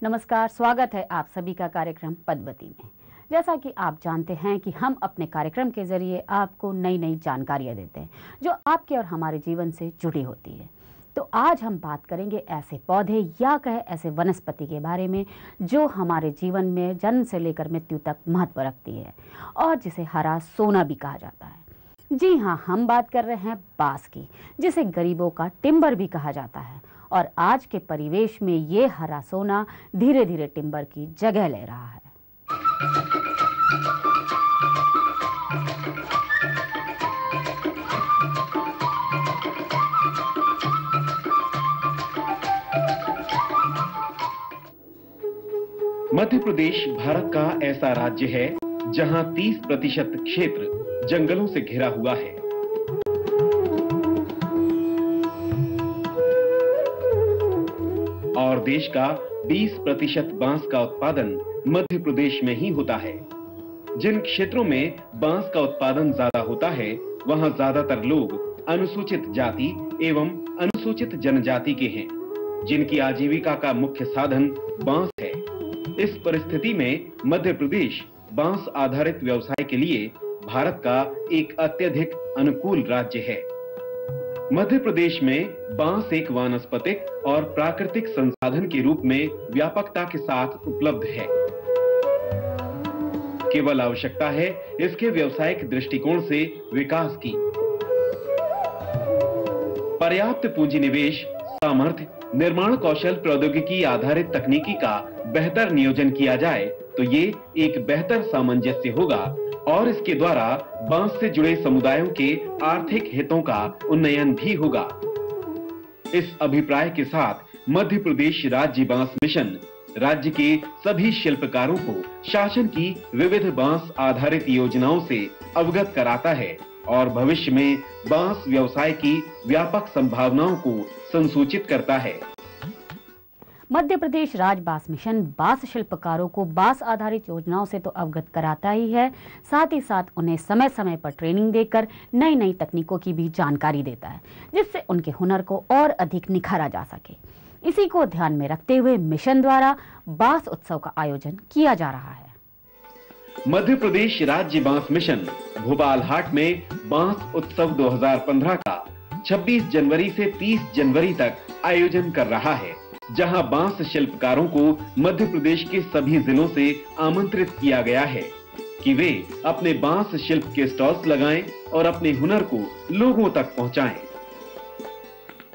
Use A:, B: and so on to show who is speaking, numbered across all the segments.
A: नमस्कार, स्वागत है आप सभी का कार्यक्रम पद्मवती में। जैसा कि आप जानते हैं कि हम अपने कार्यक्रम के जरिए आपको नई नई जानकारियां देते हैं जो आपके और हमारे जीवन से जुड़ी होती है। तो आज हम बात करेंगे ऐसे पौधे या कहे ऐसे वनस्पति के बारे में जो हमारे जीवन में जन्म से लेकर मृत्यु तक महत्व रखती है और जिसे हरा सोना भी कहा जाता है। जी हाँ, हम बात कर रहे हैं बांस की, जिसे गरीबों का टिम्बर भी कहा जाता है। और आज के परिवेश में ये हरा सोना धीरे धीरे टिम्बर की जगह ले रहा है।
B: मध्य प्रदेश भारत का ऐसा राज्य है जहां 30% क्षेत्र जंगलों से घिरा हुआ है। और देश का 20% बांस का उत्पादन मध्य प्रदेश में ही होता है। जिन क्षेत्रों में बांस का उत्पादन ज्यादा होता है वहां ज्यादातर लोग अनुसूचित जाति एवं अनुसूचित जनजाति के हैं, जिनकी आजीविका का मुख्य साधन बांस है। इस परिस्थिति में मध्य प्रदेश बांस आधारित व्यवसाय के लिए भारत का एक अत्यधिक अनुकूल राज्य है। मध्य प्रदेश में बांस एक वानस्पतिक और प्राकृतिक संसाधन के रूप में व्यापकता के साथ उपलब्ध है। केवल आवश्यकता है इसके व्यावसायिक दृष्टिकोण से विकास की। पर्याप्त पूंजी निवेश, सामर्थ्य, निर्माण कौशल, प्रौद्योगिकी आधारित तकनीकी का बेहतर नियोजन किया जाए तो ये एक बेहतर सामंजस्य होगा और इसके द्वारा बांस से जुड़े समुदायों के आर्थिक हितों का उन्नयन भी होगा। इस अभिप्राय के साथ मध्य प्रदेश राज्य बांस मिशन राज्य के सभी शिल्पकारों को शासन की विविध बांस आधारित योजनाओं से अवगत कराता है और भविष्य में बांस व्यवसाय की व्यापक संभावनाओं को संसूचित करता है।
A: मध्य प्रदेश राज्य बांस मिशन बांस शिल्पकारों को बांस आधारित योजनाओं से तो अवगत कराता ही है, साथ ही साथ उन्हें समय समय पर ट्रेनिंग देकर नई नई तकनीकों की भी जानकारी देता है, जिससे उनके हुनर को और अधिक निखारा जा सके। इसी को ध्यान में रखते हुए मिशन द्वारा बांस उत्सव का आयोजन किया जा रहा है।
B: मध्य प्रदेश राज्य बांस मिशन भोपाल हाट में बांस उत्सव 2015 का 26 जनवरी से 30 जनवरी तक आयोजन कर रहा है, जहां बांस शिल्पकारों को मध्य प्रदेश के सभी जिलों से आमंत्रित किया गया है कि वे अपने बांस शिल्प के स्टॉल्स लगाएं और अपने हुनर को लोगों तक पहुंचाएं।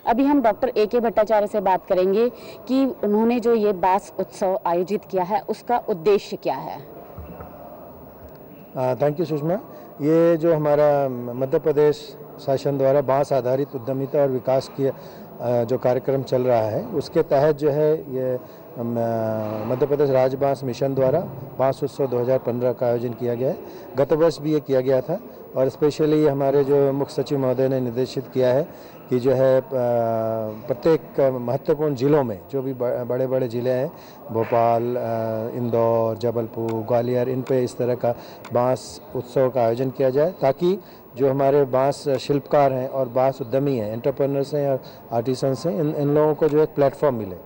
A: अभी हम डॉक्टर A.K. भट्टाचार्य से बात करेंगे कि उन्होंने जो ये बांस उत्सव आयोजित किया है उसका उद्देश्य क्या है।
C: Thank you Sushma. ये जो हमारा मध्य प्रदेश शासन द्वारा बांस आधारित उद्यमिता और विकास की जो कार्यक्रम चल रहा है उसके तहत जो है ये मध्य प्रदेश राज्य बांस मिशन द्वारा बांस उत्सव 2015 का आयोजन किया गया है। गत वर्ष भी ये किया गया था और स्पेशली हमारे जो मुख्य सचिव महोदय ने निर्देशित किया है कि जो है प्रत्येक महत्वपूर्ण जिलों में जो भी बड़े बड़े ज़िले हैं, भोपाल, इंदौर, जबलपुर, ग्वालियर, इन पे इस तरह का बांस उत्सव का आयोजन किया जाए ताकि जो हमारे बांस शिल्पकार हैं और बांस उद्यमी हैं, एंटरप्रेन्योर्स हैं और आर्टिसंस हैं, इन लोगों को जो एक प्लेटफॉर्म मिले,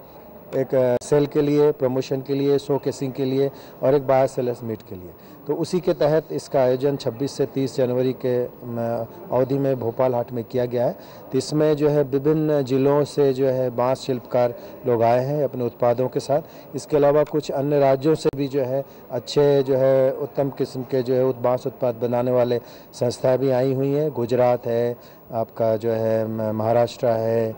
C: एक सेल के लिए, प्रमोशन के लिए, शोकेसिंग के लिए और एक बायर सेलर्स मीट के लिए। तो उसी के तहत इसका आयोजन 26 से 30 जनवरी के अवधि में भोपाल हाट में किया गया है। तो इसमें जो है विभिन्न जिलों से जो है बांस शिल्पकार लोग आए हैं अपने उत्पादों के साथ। इसके अलावा कुछ अन्य राज्यों से भी जो है अच्छे जो है उत्तम किस्म के जो है बांस उत्पाद बनाने वाले संस्थाएं भी आई हुई हैं। गुजरात है, आपका जो है महाराष्ट्र है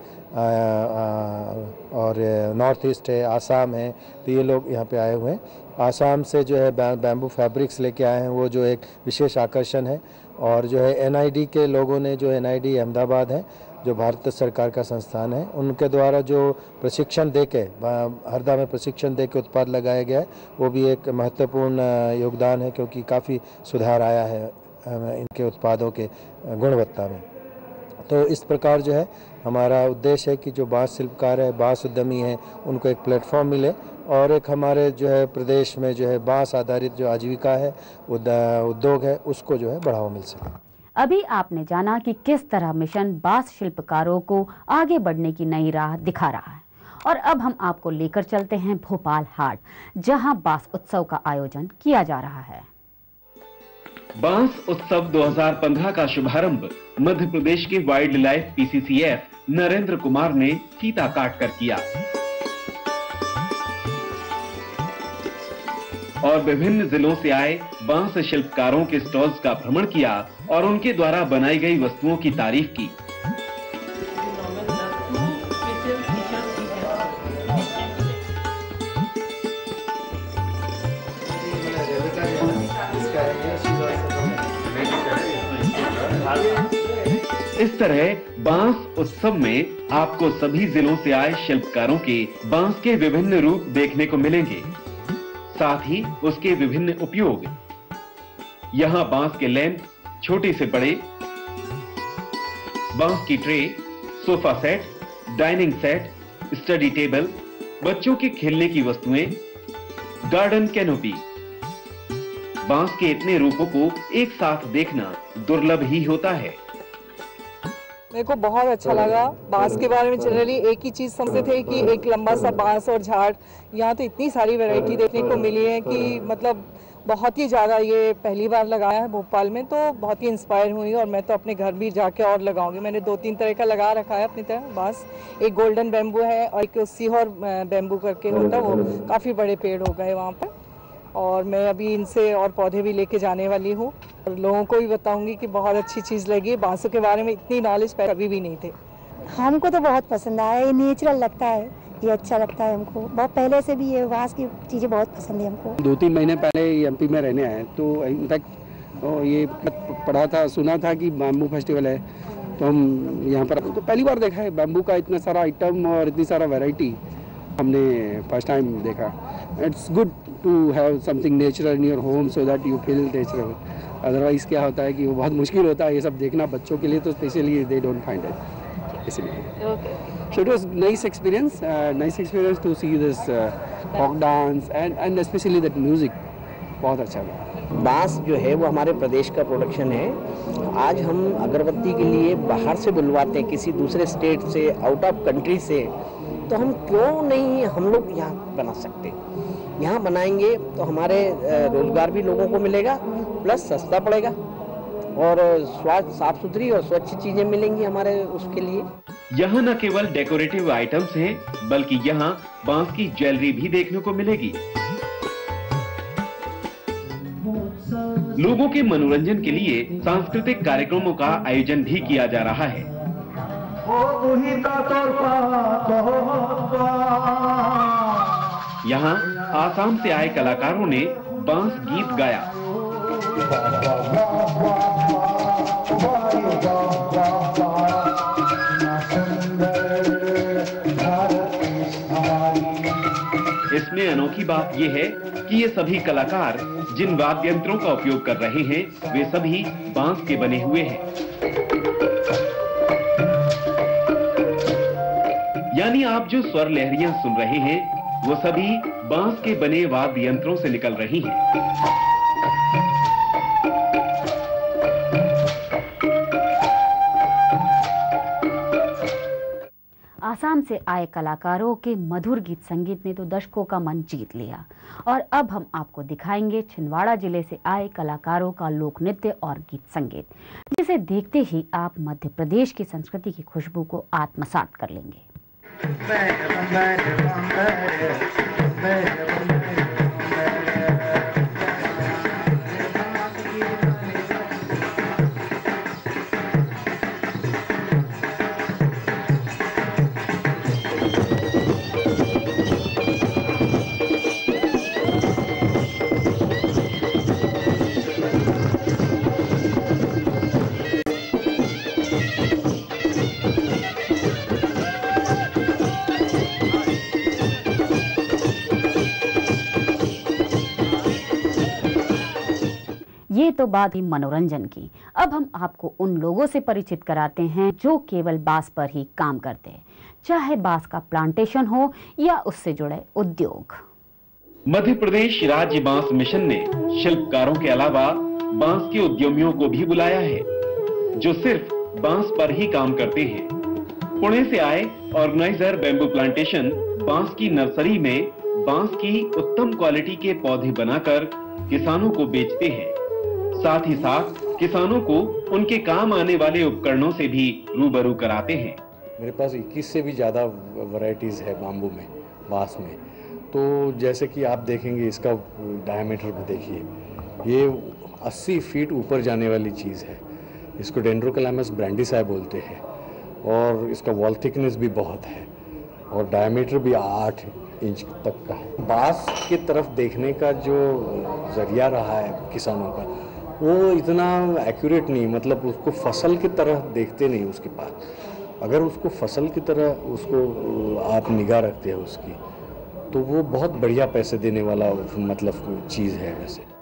C: और नॉर्थ ईस्ट है, आसाम है, तो ये लोग यहाँ पे आए हुए हैं। आसाम से जो है बैम्बू फैब्रिक्स लेके आए हैं, वो जो एक विशेष आकर्षण है। और जो है NID के लोगों ने, जो NID अहमदाबाद है, जो भारत सरकार का संस्थान है, उनके द्वारा जो प्रशिक्षण देके हरदा में प्रशिक्षण देके उत्पाद लगाया गया है, वो भी एक महत्वपूर्ण योगदान है क्योंकि काफ़ी सुधार आया है इनके उत्पादों के गुणवत्ता में। तो इस प्रकार जो है हमारा उद्देश्य है कि जो बांस शिल्पकार है, बांस उद्यमी हैं, उनको एक प्लेटफॉर्म मिले और एक हमारे जो है प्रदेश में जो है बांस आधारित जो आजीविका है, उद्योग है, उसको जो है बढ़ावा मिल सके।
A: अभी आपने जाना कि किस तरह मिशन बांस शिल्पकारों को आगे बढ़ने की नई राह दिखा रहा है और अब हम आपको लेकर चलते हैं भोपाल हाट, जहां बांस उत्सव का आयोजन किया जा रहा है।
B: बांस उत्सव 2015 का शुभारंभ मध्य प्रदेश के wild life PCCF Narendra Kumar ने फीता काट कर किया और विभिन्न जिलों से आए बांस शिल्पकारों के स्टॉल्स का भ्रमण किया और उनके द्वारा बनाई गई वस्तुओं की तारीफ की। इस तरह बांस उत्सव में आपको सभी जिलों से आए शिल्पकारों के बांस के विभिन्न रूप देखने को मिलेंगे, साथ ही उसके विभिन्न उपयोग। यहाँ बांस के लैंप छोटे से बड़े, बांस की tray, sofa set, dining set, study table, बच्चों के खेलने की वस्तुएं, गार्डन कैनोपी। बांस के इतने रूपों को एक साथ देखना दुर्लभ ही होता है।
D: मेरे को बहुत अच्छा लगा। बांस के बारे में जनरली एक ही चीज़ समझते थे कि एक लंबा सा बांस और झाड़। यहाँ तो इतनी सारी वैरायटी देखने को मिली है कि मतलब बहुत ही ज़्यादा, ये पहली बार लगाया है भोपाल में, तो बहुत ही इंस्पायर हुई और मैं तो अपने घर भी जाके और लगाऊंगी। मैंने 2-3 तरह का लगा रखा है अपनी तरह बांस। एक गोल्डन बैम्बू है और एक सीहोर बैम्बू करके होता है, वो काफ़ी बड़े पेड़ हो गए वहाँ पर, और मैं अभी इनसे और पौधे भी लेके जाने वाली हूँ और लोगों को भी बताऊंगी कि बहुत अच्छी चीज़ लगी। बांसों के बारे में इतनी नॉलेज कभी भी नहीं थे।
E: हमको तो बहुत पसंद आया, ये नेचुरल लगता है, ये अच्छा लगता है हमको। बहुत पहले से भी ये बांस की चीज़ें बहुत पसंद है हमको।
F: 2-3 महीने पहले एमपी में रहने आए तो इनफैक्ट ये पढ़ा था, सुना था कि बैम्बू फेस्टिवल है, तो हम यहाँ पर तो पहली बार देखा है बैम्बू का इतना सारा आइटम और इतनी सारा वैरायटी हमने फर्स्ट टाइम देखा। It's good to have something natural in your home so that you feel natural. Otherwise क्या होता है कि वो बहुत मुश्किल होता है ये सब देखना बच्चों के लिए, तो specially they don't find it, इसलिए। So it was nice experience to see this folk dance and especially that music, बहुत अच्छा लगा।
G: बांस जो है वो हमारे प्रदेश का प्रोडक्शन है। आज हम अगरबत्ती के लिए बाहर से बुलवाते हैं, किसी दूसरे स्टेट से, आउट ऑफ कंट्री से, तो हम क्यों नहीं हम लोग यहाँ बना सकते। यहाँ बनाएंगे तो हमारे रोजगार भी लोगों को मिलेगा, प्लस सस्ता पड़ेगा और स्वास्थ्य साफ सुथरी और स्वच्छ चीजें मिलेंगी हमारे उसके लिए।
B: यहाँ न केवल डेकोरेटिव आइटम्स हैं, बल्कि यहाँ बांस की ज्वेलरी भी देखने को मिलेगी। लोगों के मनोरंजन के लिए सांस्कृतिक कार्यक्रमों का आयोजन भी किया जा रहा है। यहाँ आसाम से आए कलाकारों ने बांस गीत गाया। इसमें अनोखी बात यह है कि ये सभी कलाकार जिन वाद्य यंत्रों का उपयोग कर रहे हैं वे सभी बांस के बने हुए हैं, यानी आप जो स्वर लहरियां सुन रहे हैं वो सभी बांस के बने वाद्य यंत्रों से निकल रही हैं।
A: आसाम से आए कलाकारों के मधुर गीत संगीत ने तो दर्शकों का मन जीत लिया। और अब हम आपको दिखाएंगे छिंदवाड़ा जिले से आए कलाकारों का लोक नृत्य और गीत संगीत, जिसे देखते ही आप मध्य प्रदेश की संस्कृति की खुशबू को आत्मसात कर लेंगे। ये तो बात ही मनोरंजन की। अब हम आपको उन लोगों से परिचित कराते हैं जो केवल बांस पर ही काम करते हैं, चाहे बांस का प्लांटेशन हो या उससे जुड़े उद्योग।
B: मध्य प्रदेश राज्य बांस मिशन ने शिल्पकारों के अलावा बांस के उद्यमियों को भी बुलाया है जो सिर्फ बांस पर ही काम करते हैं। पुणे से आए ऑर्गेनाइजर बैम्बू प्लांटेशन बांस की नर्सरी में बांस की उत्तम क्वालिटी के पौधे बनाकर किसानों को बेचते हैं। साथ ही साथ किसानों को उनके काम आने वाले उपकरणों से भी रूबरू कराते हैं।
H: मेरे पास 21 से भी ज़्यादा वैरायटीज़ है बाम्बू में, बांस में। तो जैसे कि आप देखेंगे इसका डायमीटर भी देखिए, ये 80 फीट ऊपर जाने वाली चीज़ है। इसको डेंड्रोकैलामस ब्रांडिसाई बोलते हैं और इसका वॉल थिकनेस भी बहुत है और डायमीटर भी 8 इंच तक का है। बांस की तरफ देखने का जो जरिया रहा है किसानों का, वो इतना एक्यूरेट नहीं, मतलब उसको फसल की तरह देखते नहीं उसके पास। अगर उसको फसल की तरह उसको आप निगाह रखते हैं उसकी, तो वो बहुत बढ़िया पैसे देने वाला मतलब चीज़ है। वैसे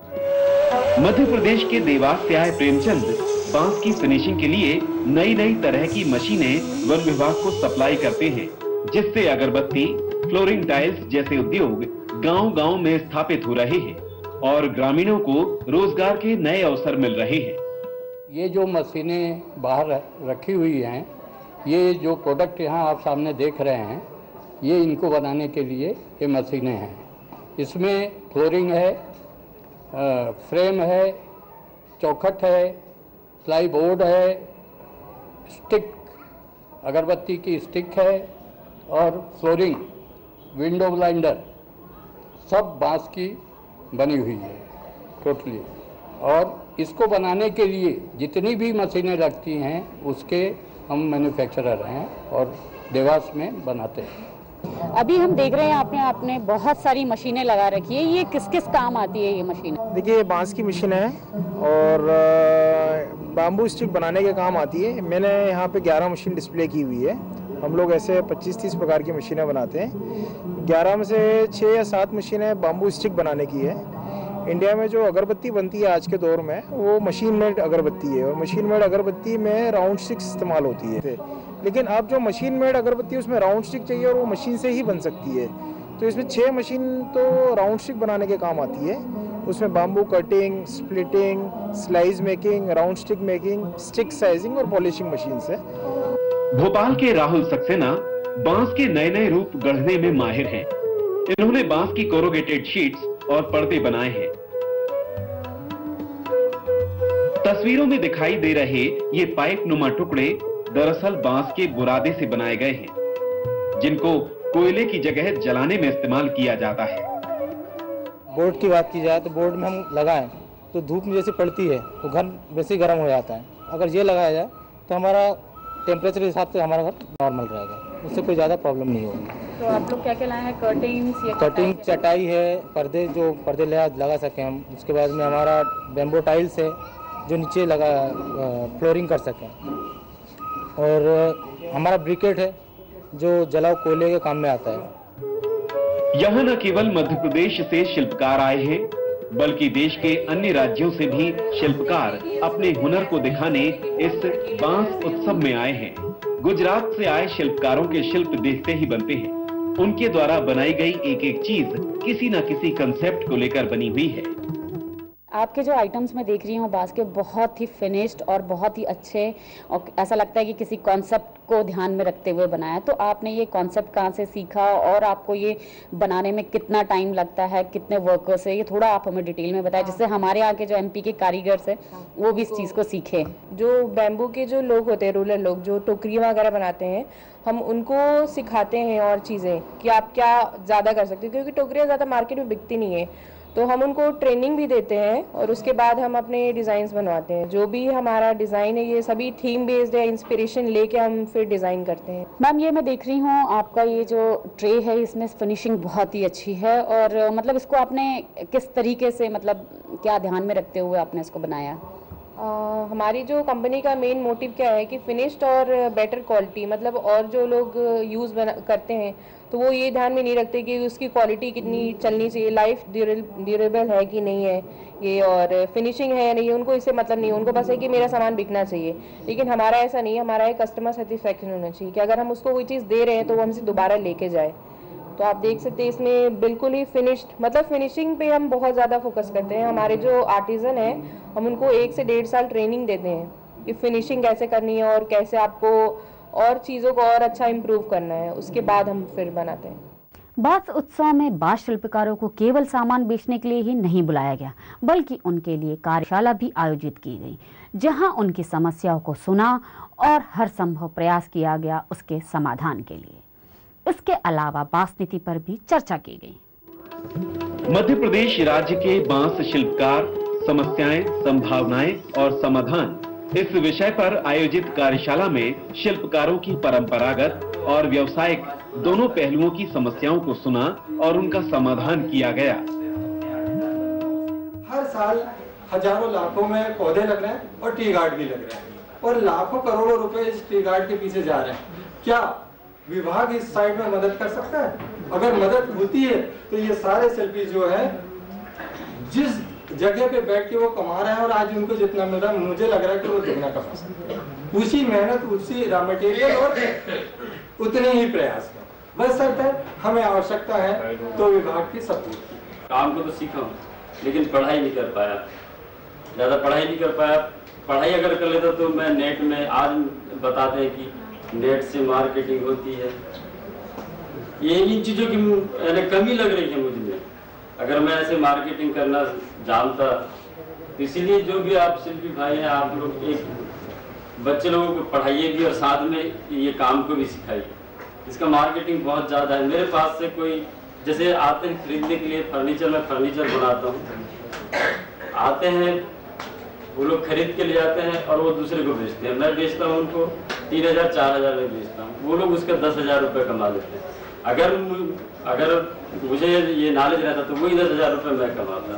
B: मध्य प्रदेश के देवास से आए प्रेमचंद बांस की फिनिशिंग के लिए नई नई तरह की मशीनें वन विभाग को सप्लाई करते हैं, जिससे अगरबत्ती, फ्लोरिंग टाइल्स जैसे उद्योग गांव-गांव में स्थापित हो रहे हैं और ग्रामीणों को रोजगार के नए अवसर मिल रहे हैं।
I: ये जो मशीनें बाहर रखी हुई हैं, ये जो प्रोडक्ट यहाँ आप सामने देख रहे हैं, ये इनको बनाने के लिए ये मशीनें हैं। इसमें फ्लोरिंग है, फ्रेम है, चौखट है, प्लाई बोर्ड है, स्टिक, अगरबत्ती की स्टिक है और फ्लोरिंग, विंडो ब्लाइंडर सब बांस की बनी हुई है टोटली। और इसको बनाने के लिए जितनी भी मशीनें लगती हैं उसके हम मैन्युफैक्चरर हैं और देवास में बनाते हैं।
A: अभी हम देख रहे हैं आपने बहुत सारी मशीनें लगा रखी है, ये किस किस काम आती है ये मशीन?
J: देखिए, ये बांस की मशीन है और बाम्बू स्टिक बनाने के काम आती है। मैंने यहाँ पे 11 मशीन डिस्प्ले की हुई है। हम लोग ऐसे 25-30 प्रकार की मशीनें बनाते हैं। 11 में से 6 या 7 मशीनें बाम्बू स्टिक बनाने की है। इंडिया में जो अगरबत्ती बनती है आज के दौर में, वो मशीन मेड अगरबत्ती है और मशीन मेड अगरबत्ती में राउंड स्टिक्स इस्तेमाल होती है। लेकिन अब जो मशीन मेड अगरबत्ती उसमें राउंड स्टिक चाहिए और वो मशीन से ही बन सकती है। तो इसमें 6 मशीन तो राउंड स्टिक बनाने के काम आती है। उसमें bamboo cutting, splitting, slice making, round stick making, stick sizing और पॉलिशिंग मशीन है।
B: भोपाल के राहुल सक्सेना बांस के नए नए रूप गढ़ने में माहिर हैं। इन्होंने बांस की कोरोगेटेड शीट्स और पर्दे बनाए हैं। तस्वीरों में दिखाई दे रहे ये पाइप नुमा टुकड़े दरअसल बांस के बुरादे से बनाए गए हैं, जिनको कोयले की जगह जलाने में इस्तेमाल किया जाता है।
J: बोर्ड की बात की जाए तो बोर्ड में हम लगाएं तो धूप में जैसे पड़ती है तो घर वैसे गर्म हो जाता है। अगर ये लगाया जाए तो हमारा टेम्परेचर के हिसाब से हमारा घर नॉर्मल रहेगा, उससे कोई ज़्यादा प्रॉब्लम नहीं होगी।
A: तो आप लोग क्या क्या लाए हैं? कर्टेन्स या
J: कटिंग, चटाई है, पर्दे, जो पर्दे लगा सकें हम। उसके बाद में हमारा बैम्बू टाइल्स है जो नीचे लगा फ्लोरिंग कर सकें, और हमारा ब्रिकेट है जो जलाओ कोयले के काम में आता है।
B: यहाँ न केवल मध्य प्रदेश से शिल्पकार आए हैं, बल्कि देश के अन्य राज्यों से भी शिल्पकार अपने हुनर को दिखाने इस बांस उत्सव में आए हैं। गुजरात से आए शिल्पकारों के शिल्प देखते ही बनते हैं। उनके द्वारा बनाई गई एक एक चीज किसी न किसी कंसेप्ट को लेकर बनी हुई है।
A: आपके जो आइटम्स मैं देख रही हूँ बांस के, बहुत ही फिनिश्ड और बहुत ही अच्छे, और ऐसा लगता है कि किसी कॉन्सेप्ट को ध्यान में रखते हुए बनाया। तो आपने ये कॉन्सेप्ट कहाँ से सीखा और आपको ये बनाने में कितना टाइम लगता है, कितने वर्कर्स है, ये थोड़ा आप हमें डिटेल में बताएं, जिससे हमारे यहाँ के जो एमपी के कारीगर है वो भी इस चीज़ को सीखे।
K: जो बैम्बू के जो लोग होते हैं, रूरल लोग जो टोकरियाँ वगैरह बनाते हैं, हम उनको सिखाते हैं और चीज़ें कि आप क्या ज़्यादा कर सकते हो, क्योंकि टोकरियाँ ज़्यादा मार्केट में बिकती नहीं है। तो हम उनको ट्रेनिंग भी देते हैं और उसके बाद हम अपने डिज़ाइंस बनवाते हैं। जो भी हमारा डिज़ाइन है ये सभी थीम बेस्ड है, इंस्पिरेशन लेके हम फिर डिज़ाइन करते हैं।
A: मैम, ये मैं देख रही हूँ आपका ये जो ट्रे है, इसमें फिनिशिंग बहुत ही अच्छी है, और मतलब इसको आपने किस तरीके से, मतलब क्या ध्यान में रखते हुए आपने इसको बनाया?
K: हमारी जो कंपनी का मेन मोटिव क्या है कि फिनिश्ड और बेटर क्वालिटी, मतलब और जो लोग यूज़ करते हैं तो वो ये ध्यान में नहीं रखते कि उसकी क्वालिटी कितनी चलनी चाहिए, लाइफ ड्यूरेबल है कि नहीं है ये, और फिनिशिंग है या नहीं, उनको इससे मतलब नहीं है। उनको बस है कि मेरा सामान बिकना चाहिए। लेकिन हमारा ऐसा नहीं है, हमारा एक कस्टमर सेटिस्फैक्शन होना चाहिए कि अगर हम उसको कोई चीज़ दे रहे हैं तो वो हमसे दोबारा लेके जाए। तो आप देख सकते हैं इसमें बिल्कुल ही फिनिश्ड, मतलब फिनिशिंग पे हम बहुत ज़्यादा फोकस करते हैं। हमारे जो आर्टिज़न हैं हम उनको 1 से 1.5 साल ट्रेनिंग देते हैं कि फिनिशिंग कैसे करनी है और कैसे आपको और चीज़ों को और अच्छा इम्प्रूव करना है, उसके बाद हम फिर बनाते हैं।
A: बांस उत्सव में बांस शिल्पकारों को केवल सामान बेचने के लिए ही नहीं बुलाया गया, बल्कि उनके लिए कार्यशाला भी आयोजित की गई, जहां उनकी समस्याओं को सुना और हर संभव प्रयास किया गया उसके समाधान के लिए। इसके अलावा बांस नीति पर भी चर्चा की गई।
B: मध्य प्रदेश राज्य के बांस शिल्पकार, समस्याएं, संभावनाएं और समाधान, इस विषय पर आयोजित कार्यशाला में शिल्पकारों की परंपरागत और व्यावसायिक दोनों पहलुओं की समस्याओं को सुना और उनका समाधान किया गया।
L: हर साल हजारों लाखों में पौधे लग रहे हैं और टी गार्ड भी लग रहे हैं और लाखों करोड़ों रुपए इस टी गार्ड के पीछे जा रहे हैं। क्या विभाग इस साइड में मदद कर सकता है? अगर मदद होती है तो ये सारे शिल्पी जो है जिस जगह पे बैठ के वो कमा रहे हैं और आज उनको जितना मिल रहा है, मुझे लग रहा है कि वो दुगना कमा सकते हैं। उसी मेहनत, उसी रॉ मटेरियल और उतने ही प्रयास में, बस सर हमें आवश्यकता है तो विभाग की सपोर्ट की।
M: काम को तो सीखा हूँ लेकिन पढ़ाई नहीं कर पाया, ज़्यादा पढ़ाई नहीं कर पाया। पढ़ाई अगर कर लेता तो मैं नेट में, आज बताते हैं कि नेट से मार्केटिंग होती है, ये इन चीज़ों की कमी लग रही है मुझे। अगर मैं ऐसे मार्केटिंग करना जानता तो इसीलिए जो भी आप शिल्पी भाई हैं, आप लोग एक बच्चे लोगों को पढ़ाइए भी और साथ में ये काम को भी सिखाइए। इसका मार्केटिंग बहुत ज़्यादा है। मेरे पास से कोई जैसे आते हैं खरीदने के लिए फर्नीचर, मैं फर्नीचर बनाता हूँ, आते हैं वो लोग खरीद के ले जाते हैं और वो दूसरे को बेचते हैं। मैं बेचता हूँ उनको 3000-4000 में बेचता हूँ, वो लोग उसका 10,000 रुपये कमा लेते हैं। अगर मुझे ये नॉलेज रहता तो वही 10,000 रुपये मैं कमाता।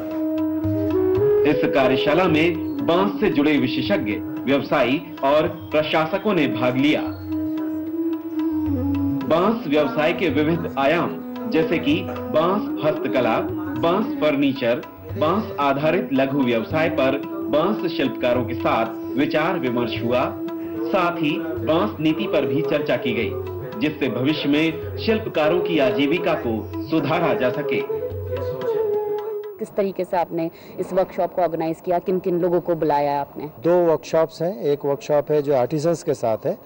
B: इस कार्यशाला में बांस से जुड़े विशेषज्ञ, व्यवसायी और प्रशासकों ने भाग लिया। बांस व्यवसाय के विविध आयाम जैसे कि बांस हस्तकला, बांस फर्नीचर, बांस आधारित लघु व्यवसाय पर बांस शिल्पकारों के साथ विचार विमर्श हुआ। साथ ही बांस नीति पर भी चर्चा की गई, जिससे भविष्य में शिल्पकारों की आजीविका को सुधारा जा सके।
A: किस तरीके से आपने इस वर्कशॉप को ऑर्गेनाइज किया, किन किन लोगों को बुलाया आपने?
C: 2 वर्कशॉप्स हैं। एक वर्कशॉप है जो आर्टिजन्स के साथ है,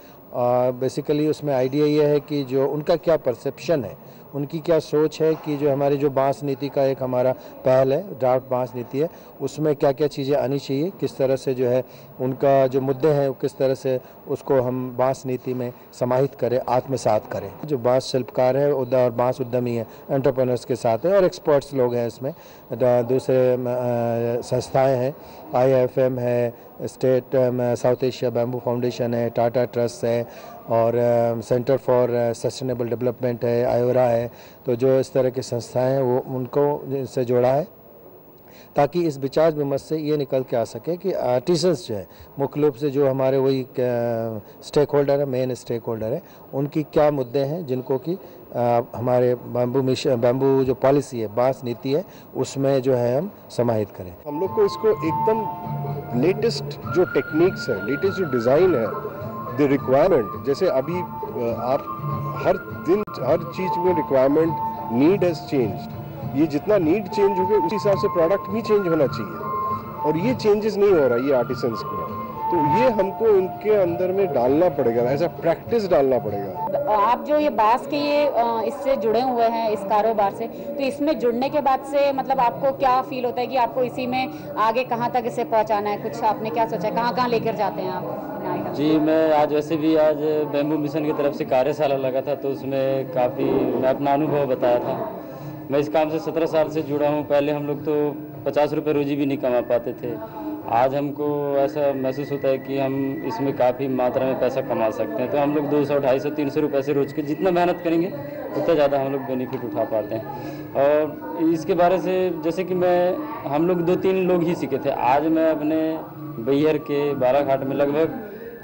C: बेसिकली उसमें आइडिया ये है कि जो उनका क्या परसेप्शन है, उनकी क्या सोच है कि जो हमारी जो बांस नीति का एक हमारा पहल है, ड्राफ्ट बांस नीति है, उसमें क्या क्या चीज़ें आनी चाहिए, किस तरह से जो है उनका जो मुद्दे हैं किस तरह से उसको हम बांस नीति में समाहित करें, आत्मसात करें। जो बांस शिल्पकार है और बांस उद्यमी है, एंटरप्रेन्योर्स के साथ है और एक्सपर्ट्स लोग हैं इसमें। दूसरे संस्थाएँ हैं, IIFM है, state south Asia bamboo foundation है, टाटा ट्रस्ट है और सेंटर फॉर सस्टेनेबल डेवलपमेंट है, आयोरा है। तो जो इस तरह की संस्थाएं हैं वो उनको इससे जोड़ा है ताकि इस विचार विमर्श से ये निकल के आ सके कि आर्टिसंस जो है मुख्य रूप से जो हमारे वही स्टेक होल्डर है, मेन स्टेक होल्डर है, उनकी क्या मुद्दे हैं जिनको कि हमारे बैम्बू जो पॉलिसी है, बांस नीति है, उसमें जो है हम समाहित करें।
N: हम लोग को इसको एकदम लेटेस्ट जो टेक्निक्स है, लेटेस्ट जो डिज़ाइन है, द रिक्वायरमेंट, जैसे अभी आप हर दिन हर चीज़ में रिक्वायरमेंट, नीड हैज़ चेंज्ड। ये जितना नीड चेंज हो गया उसी हिसाब से प्रोडक्ट भी चेंज होना चाहिए और ये चेंजेस नहीं हो रहा ये आर्टिसंस में। तो ये हमको इनके अंदर में डालना पड़ेगा, ऐसा प्रैक्टिस डालना पड़ेगा।
A: आप जो ये बांस के ये इससे जुड़े हुए हैं इस कारोबार से, तो इसमें जुड़ने के बाद से मतलब आपको क्या फील होता है कि आपको इसी में आगे कहाँ तक इसे पहुँचाना है? कुछ आपने क्या सोचा है, कहाँ कहाँ लेकर जाते हैं आप?
M: जी, मैं आज वैसे भी आज बैम्बू मिशन की तरफ से कार्यशाला लगा था तो उसमें काफ़ी मैं अपना अनुभव बताया था। मैं इस काम से 17 साल से जुड़ा हूँ। पहले हम लोग तो 50 रुपये रोजी भी नहीं कमा पाते थे। आज हमको ऐसा महसूस होता है कि हम इसमें काफ़ी मात्रा में पैसा कमा सकते हैं। तो हम लोग 200, 250, 300 रुपये से रोज के जितना मेहनत करेंगे उतना ज़्यादा हम लोग बेनिफिट उठा पाते हैं। और इसके बारे से जैसे कि हम लोग 2-3 लोग ही सीखे थे। आज मैं अपने बैहर के बाराघाट में लगभग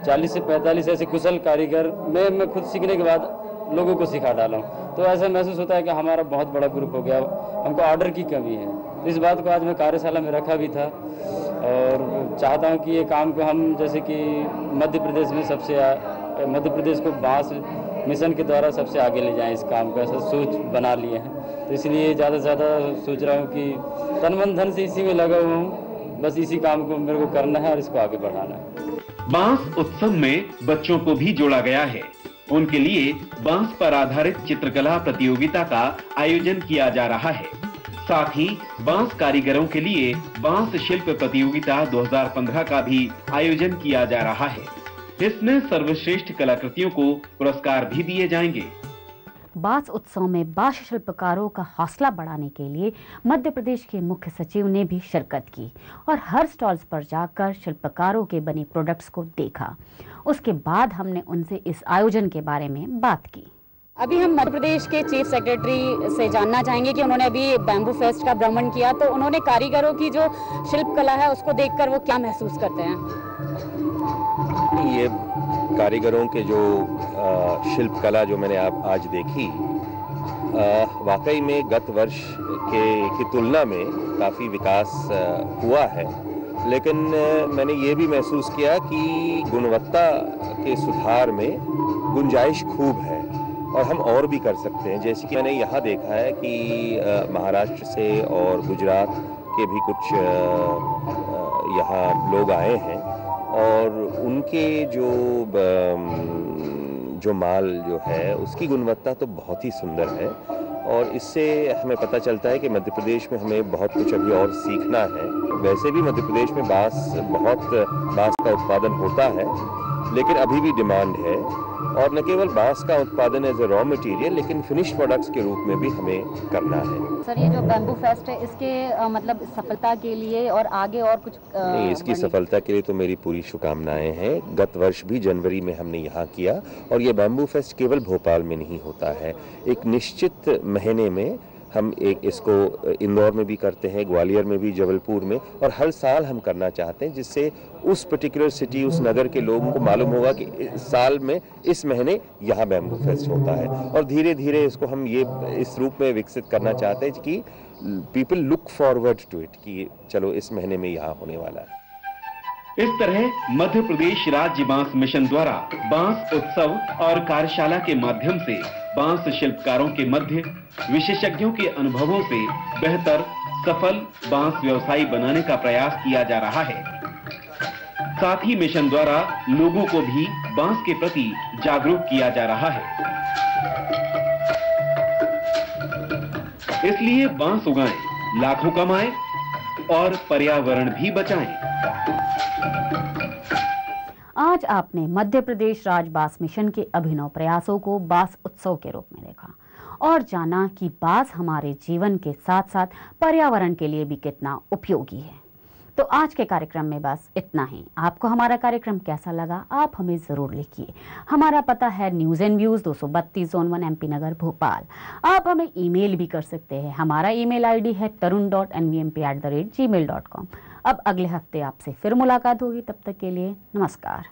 M: 40 से 45 ऐसे कुशल कारीगर मैं खुद सीखने के बाद लोगों को सिखा डाला हूँ। तो ऐसा महसूस होता है कि हमारा बहुत बड़ा ग्रुप हो गया। हमको ऑर्डर की कमी है, तो इस बात को आज मैं कार्यशाला में रखा भी था और चाहता हूँ कि ये काम को हम जैसे कि मध्य प्रदेश को बांस मिशन के द्वारा सबसे आगे ले जाएं। इस काम को ऐसा सोच बना लिए हैं, तो इसलिए ज़्यादा से ज़्यादा सोच रहा हूँ कि तन मन धन से इसी में लगा हुआ हूँ। बस इसी काम को मेरे को करना है और इसको आगे बढ़ाना है।
B: बांस उत्सव में बच्चों को भी जोड़ा गया है। उनके लिए बांस पर आधारित चित्रकला प्रतियोगिता का आयोजन किया जा रहा है। साथ ही बांस कारीगरों के लिए बांस शिल्प प्रतियोगिता 2015 का भी आयोजन किया जा रहा है। इसमें सर्वश्रेष्ठ कलाकृतियों को पुरस्कार भी दिए जाएंगे।
A: बांस उत्सव में बांस शिल्पकारों का हौसला बढ़ाने के लिए मध्य प्रदेश के मुख्य सचिव ने भी शिरकत की और हर स्टॉल्स पर जाकर शिल्पकारों के बने प्रोडक्ट्स को देखा। उसके बाद हमने उनसे इस आयोजन के बारे में बात की।
O: अभी हम मध्य प्रदेश के चीफ सेक्रेटरी से जानना चाहेंगे कि उन्होंने अभी बैम्बू फेस्ट का भ्रमण किया, तो उन्होंने कारीगरों की जो शिल्प कला है उसको देखकर वो क्या महसूस करते हैं?
P: ये कारीगरों के जो शिल्प कला जो मैंने आज देखी, वाकई में गत वर्ष की तुलना में काफ़ी विकास हुआ है, लेकिन मैंने ये भी महसूस किया कि गुणवत्ता के सुधार में गुंजाइश खूब है और हम और भी कर सकते हैं। जैसे कि मैंने यहाँ देखा है कि महाराष्ट्र से और गुजरात के भी कुछ यहाँ लोग आए हैं और उनके जो माल जो है उसकी गुणवत्ता तो बहुत ही सुंदर है और इससे हमें पता चलता है कि मध्य प्रदेश में हमें बहुत कुछ अभी और सीखना है। वैसे भी मध्य प्रदेश में बहुत बांस का उत्पादन होता है, लेकिन अभी भी डिमांड है और न केवल बांस का उत्पादन एज ए रॉ मटेरियल, लेकिन फिनिश प्रोडक्ट्स के रूप में भी हमें करना है।
O: सर, ये जो बैम्बू फेस्ट है इसके मतलब सफलता के लिए और आगे और कुछ
P: नहीं, इसकी सफलता के लिए तो मेरी पूरी शुभकामनाएं हैं। गत वर्ष भी जनवरी में हमने यहाँ किया और ये बैम्बू फेस्ट केवल भोपाल में नहीं होता है, एक निश्चित महीने में हम इसको इंदौर में भी करते हैं, ग्वालियर में भी, जबलपुर में, और हर साल हम करना चाहते हैं जिससे उस पर्टिकुलर सिटी, उस नगर के लोगों को मालूम होगा कि साल में इस महीने यहाँ बैम्बू फेस्ट होता है। और धीरे धीरे इसको हम इस रूप में विकसित करना चाहते हैं कि people look forward to it, कि चलो इस महीने में यहाँ होने वाला है।
B: इस तरह मध्य प्रदेश राज्य बांस मिशन द्वारा बांस उत्सव और कार्यशाला के माध्यम से बांस शिल्पकारों के मध्य विशेषज्ञों के अनुभवों से बेहतर सफल बांस व्यवसायी बनाने का प्रयास किया जा रहा है। साथ ही मिशन द्वारा लोगों को भी बांस के प्रति जागरूक किया जा रहा है। इसलिए बांस उगाएं, लाखों कमाएं और पर्यावरण भी बचाएं।
A: आज आपने मध्य प्रदेश राज्य बांस मिशन के अभिनव प्रयासों को बांस उत्सव के रूप में देखा और जाना कि बांस हमारे जीवन के साथ साथ पर्यावरण के लिए भी कितना उपयोगी है। तो आज के कार्यक्रम में बस इतना ही। आपको हमारा कार्यक्रम कैसा लगा आप हमें ज़रूर लिखिए। हमारा पता है news and views 232 zone 1 MP Nagar Bhopal. आप हमें ईमेल भी कर सकते हैं। हमारा ईमेल आईडी है tarun.nvmp@gmail.com। अब अगले हफ्ते आपसे फिर मुलाकात होगी, तब तक के लिए नमस्कार।